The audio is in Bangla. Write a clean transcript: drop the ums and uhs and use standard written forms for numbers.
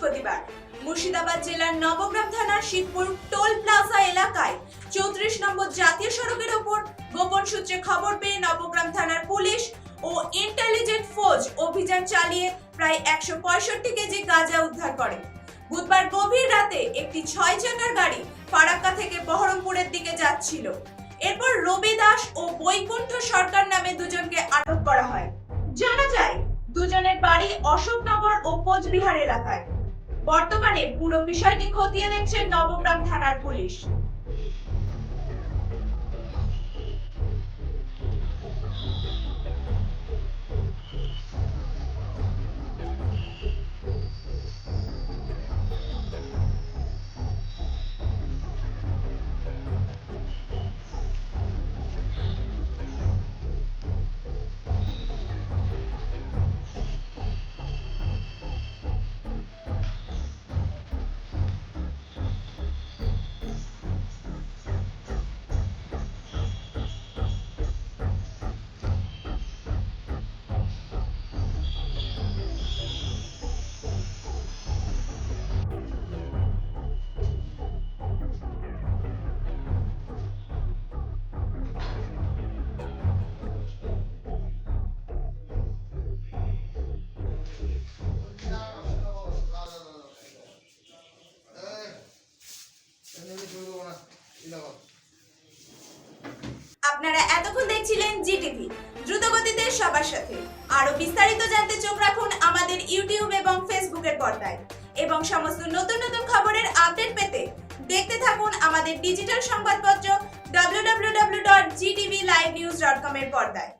বৃহস্পতিবার মুর্শিদাবাদ জেলার নবগ্রাম থানার শিবপুর টোল প্লাজা এলাকায় 34 নম্বর জাতীয় সড়কের ওপর গোপন সূত্রে খবর পেয়ে নবগ্রাম থানার পুলিশ ও ইন্টেলিজেন্ট ফোর্স অভিযান চালিয়ে প্রায় 165 কেজি গাঁজা উদ্ধার করে। বুধবার গভীর রাতে একটি 6 চাকার গাড়ি ফারাক্কা থেকে বহরমপুরের দিকে যাচ্ছিল। এরপর রবি দাস ও বৈকুণ্ঠ সরকার নামে দুজনকে আটক করা হয়। জানা যায় দুজনের বাড়ি অশোকনগর ও কোচবিহার এলাকায়। বর্তমানে পুরো বিষয়টি খতিয়ে দেখছে নবগ্রাম থানার পুলিশ। আপনারা এতক্ষণ দেখছিলেন জিটিভি, দ্রুত গতিতে সবার সাথে। আরো বিস্তারিত জানতে চোখ রাখুন আমাদের ইউটিউব এবং ফেসবুকের পর্দায়, এবং সমস্ত নতুন নতুন খবরের আপডেট পেতে দেখতে থাকুন আমাদের ডিজিটাল সংবাদপত্র www.gtvlivenews.com এর পর্দায়।